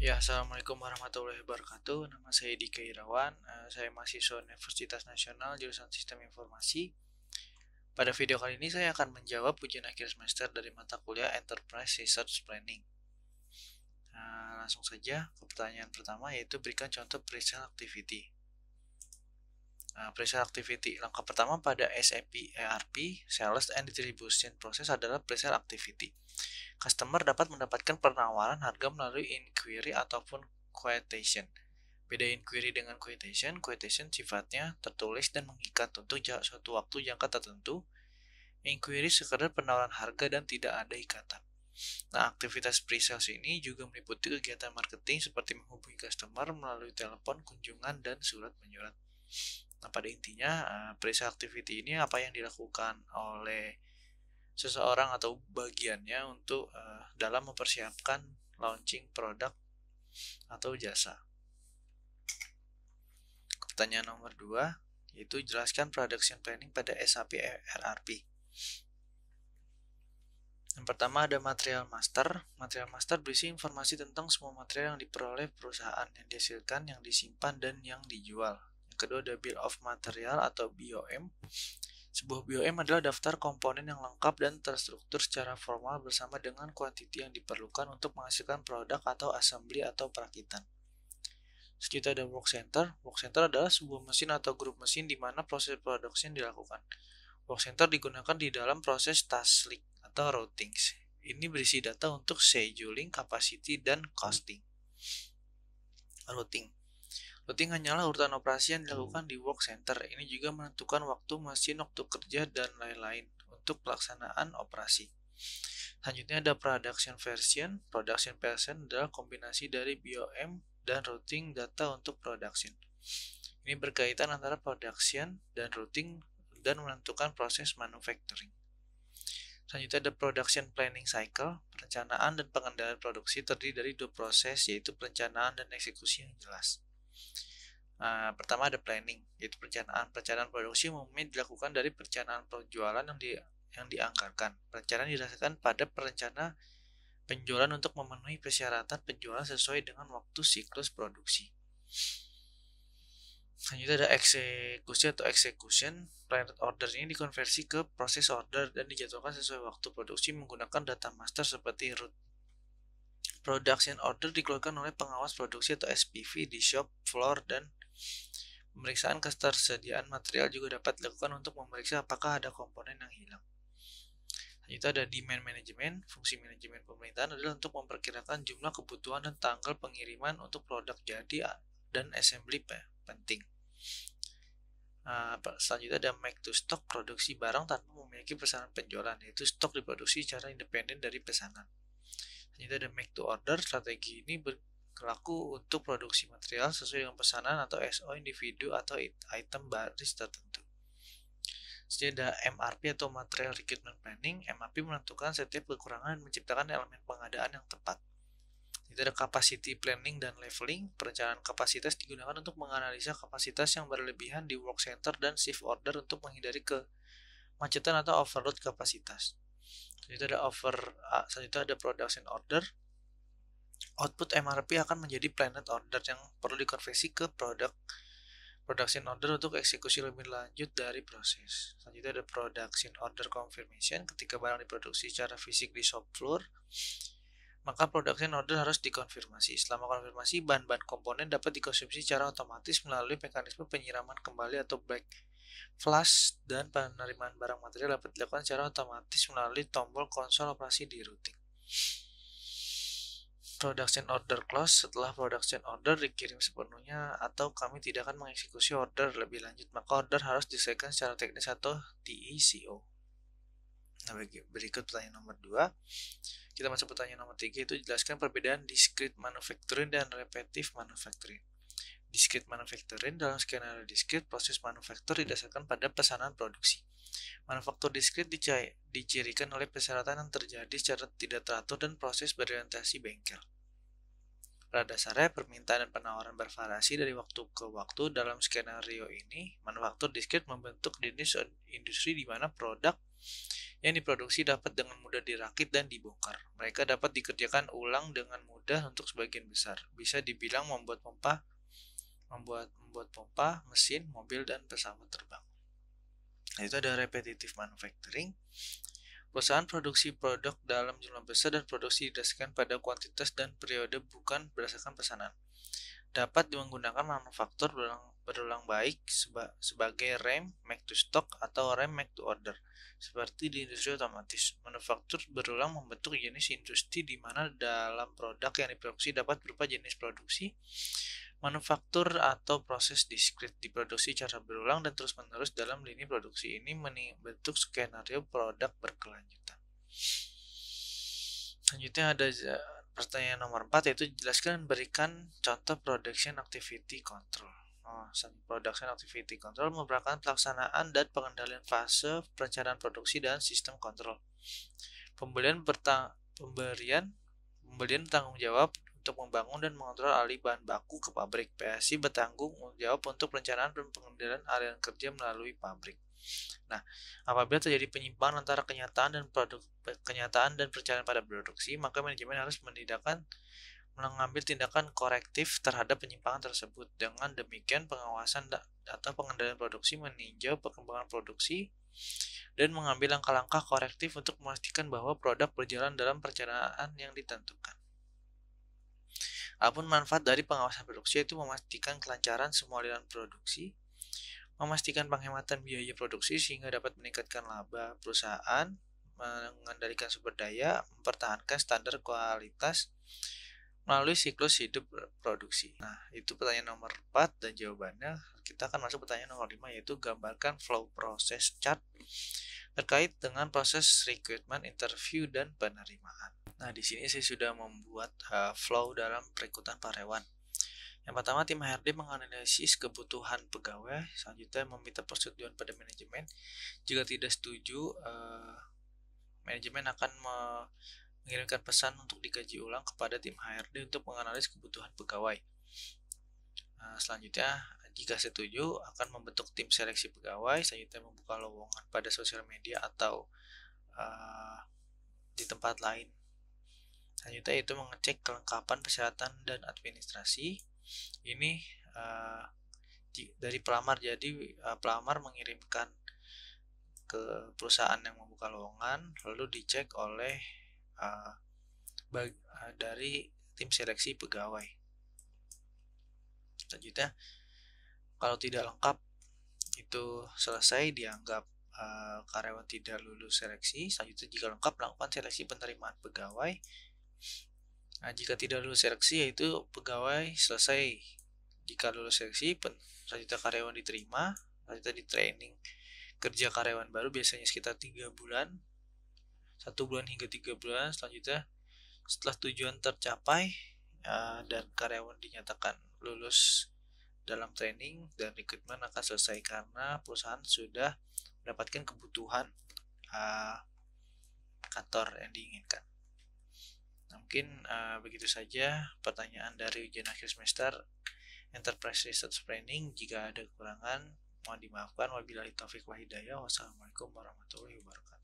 Ya, Assalamualaikum warahmatullahi wabarakatuh. Nama saya Dika Irawan. Saya mahasiswa Universitas Nasional jurusan Sistem Informasi. Pada video kali ini saya akan menjawab ujian akhir semester dari mata kuliah Enterprise Research Planning. Langsung saja ke pertanyaan pertama, yaitu berikan contoh pre-sale activity. Pre-sale activity langkah pertama pada SAP ERP Sales and Distribution Process adalah pre-sale activity. Customer dapat mendapatkan penawaran harga melalui inquiry ataupun quotation. Beda inquiry dengan quotation. Quotation sifatnya tertulis dan mengikat untuk suatu waktu jangka tertentu. Inquiry sekedar penawaran harga dan tidak ada ikatan. Nah, aktivitas pre-sales ini juga meliputi kegiatan marketing seperti menghubungi customer melalui telepon, kunjungan, dan surat menyurat. Nah, pada intinya, pre-sale activity ini apa yang dilakukan oleh seseorang atau bagiannya untuk dalam mempersiapkan launching produk atau jasa. Pertanyaan nomor 2, yaitu jelaskan production planning pada SAP ERP. Yang pertama ada material master. Material master berisi informasi tentang semua material yang diperoleh perusahaan, yang dihasilkan, yang disimpan, dan yang dijual. Yang kedua ada bill of material atau BOM. Sebuah BOM adalah daftar komponen yang lengkap dan terstruktur secara formal bersama dengan kuantiti yang diperlukan untuk menghasilkan produk atau assembly atau perakitan. Selanjutnya ada work center. Work center adalah sebuah mesin atau grup mesin di mana proses production dilakukan. Work center digunakan di dalam proses task list atau routings. Ini berisi data untuk scheduling, capacity, dan costing. Routing hanyalah urutan operasi yang dilakukan di work center. Ini juga menentukan waktu mesin, waktu kerja, dan lain-lain untuk pelaksanaan operasi. Selanjutnya ada production version. Production version adalah kombinasi dari BOM dan routing data untuk production. Ini berkaitan antara production dan routing dan menentukan proses manufacturing. Selanjutnya ada production planning cycle. Perencanaan dan pengendalian produksi terdiri dari dua proses, yaitu perencanaan dan eksekusi yang jelas. Pertama ada planning, yaitu perencanaan. Perencanaan produksi umumnya dilakukan dari perencanaan penjualan yang dianggarkan. Perencanaan didasarkan pada perencana penjualan untuk memenuhi persyaratan penjualan sesuai dengan waktu siklus produksi. Selanjutnya ada eksekusi atau execution. Planned order ini dikonversi ke proses order dan dijadwalkan sesuai waktu produksi menggunakan data master seperti route. Production order dikeluarkan oleh pengawas produksi atau SPV di shop floor, dan pemeriksaan ketersediaan material juga dapat dilakukan untuk memeriksa apakah ada komponen yang hilang. Selanjutnya ada demand management. Fungsi manajemen pemerintahan adalah untuk memperkirakan jumlah kebutuhan dan tanggal pengiriman untuk produk jadi dan assembly penting. Selanjutnya ada make to stock. Produksi barang tanpa memiliki pesanan penjualan, yaitu stok diproduksi secara independen dari pesanan. Selanjutnya ada make to order. Strategi ini berlaku untuk produksi material sesuai dengan pesanan atau SO individu atau item baris tertentu. Selanjutnya ada MRP atau Material Requirement Planning. MRP menentukan setiap kekurangan dan menciptakan elemen pengadaan yang tepat. Itu ada Capacity Planning dan Leveling. Perencanaan kapasitas digunakan untuk menganalisa kapasitas yang berlebihan di work center dan shift order untuk menghindari kemacetan atau overload kapasitas. Selanjutnya ada Production Order. Output MRP akan menjadi planned order yang perlu dikonversi ke production order untuk eksekusi lebih lanjut dari proses. Selanjutnya ada production order confirmation. Ketika barang diproduksi secara fisik di shop floor, maka production order harus dikonfirmasi. Selama konfirmasi, bahan-bahan komponen dapat dikonsumsi secara otomatis melalui mekanisme penyiraman kembali atau back flush, dan penerimaan barang material dapat dilakukan secara otomatis melalui tombol konsol operasi di routing. Production order close. Setelah production order dikirim sepenuhnya atau kami tidak akan mengeksekusi order lebih lanjut, maka order harus diselesaikan secara teknis atau TECO. Nah, berikut pertanyaan nomor 2. Kita masuk pertanyaan nomor 3, itu jelaskan perbedaan discrete manufacturing dan repetitive manufacturing. Discrete manufacturing, dalam skenario discrete, proses manufaktur didasarkan pada pesanan produksi. Manufaktur diskret dicirikan oleh persyaratan yang terjadi secara tidak teratur dan proses berorientasi bengkel. Pada dasarnya, permintaan dan penawaran bervariasi dari waktu ke waktu. Dalam skenario ini, manufaktur diskret membentuk jenis industri di mana produk yang diproduksi dapat dengan mudah dirakit dan dibongkar. Mereka dapat dikerjakan ulang dengan mudah untuk sebagian besar. Bisa dibilang membuat pompa, mesin, mobil, dan pesawat terbang. Itu ada repetitive manufacturing. Perusahaan produksi produk dalam jumlah besar dan produksi didasarkan pada kuantitas dan periode bukan berdasarkan pesanan. Dapat menggunakan manufaktur berulang baik sebagai rem make to stock atau rem make to order. Seperti di industri otomotif, manufaktur berulang membentuk jenis industri di mana dalam produk yang diproduksi dapat berupa jenis produksi, manufaktur atau proses diskrit diproduksi secara berulang dan terus-menerus dalam lini produksi ini membentuk skenario produk berkelanjutan. Selanjutnya ada pertanyaan nomor 4, yaitu jelaskan dan berikan contoh production activity control. Production activity control merupakan pelaksanaan dan pengendalian fase perencanaan produksi dan sistem kontrol. Pembelian bertanggung jawab untuk membangun dan mengontrol alih bahan baku ke pabrik. PSI bertanggung jawab untuk perencanaan dan pengendalian aliran kerja melalui pabrik. Nah, apabila terjadi penyimpangan antara kenyataan dan perencanaan pada produksi, maka manajemen harus mengambil tindakan korektif terhadap penyimpangan tersebut. Dengan demikian, pengawasan atau pengendalian produksi meninjau perkembangan produksi dan mengambil langkah-langkah korektif untuk memastikan bahwa produk berjalan dalam perencanaan yang ditentukan. Adapun manfaat dari pengawasan produksi yaitu memastikan kelancaran semua aliran produksi, memastikan penghematan biaya produksi sehingga dapat meningkatkan laba perusahaan, mengendalikan sumber daya, mempertahankan standar kualitas melalui siklus hidup produksi. Nah, itu pertanyaan nomor 4 dan jawabannya. Kita akan masuk pertanyaan nomor 5, yaitu gambarkan flow process chart terkait dengan proses recruitment, interview, dan penerimaan. Nah, di sini saya sudah membuat flow dalam perekrutan karyawan. Yang pertama, tim HRD menganalisis kebutuhan pegawai. Selanjutnya, meminta persetujuan pada manajemen. Jika tidak setuju, manajemen akan mengirimkan pesan untuk dikaji ulang kepada tim HRD untuk menganalisis kebutuhan pegawai. Selanjutnya, jika setuju, akan membentuk tim seleksi pegawai. Selanjutnya, membuka lowongan pada sosial media atau di tempat lain. Selanjutnya, itu mengecek kelengkapan kesehatan dan administrasi. Ini dari pelamar, jadi pelamar mengirimkan ke perusahaan yang membuka lowongan, lalu dicek oleh dari tim seleksi pegawai. Selanjutnya, kalau tidak lengkap itu selesai, dianggap karyawan tidak lulus seleksi. Selanjutnya, jika lengkap, melakukan seleksi penerimaan pegawai. Nah, jika tidak lulus seleksi, yaitu pegawai selesai. Jika lulus seleksi, selanjutnya karyawan diterima, selanjutnya di training kerja karyawan baru, biasanya sekitar 3 bulan, 1 bulan hingga 3 bulan. Selanjutnya, setelah tujuan tercapai dan karyawan dinyatakan lulus dalam training, dan rekrutmen akan selesai karena perusahaan sudah mendapatkan kebutuhan kantor yang diinginkan. Nah, mungkin begitu saja pertanyaan dari ujian akhir semester Enterprise Research Planning. Jika ada kekurangan, mohon dimaafkan. Wabillahi taufiq wal hidayah. Wassalamualaikum warahmatullahi wabarakatuh.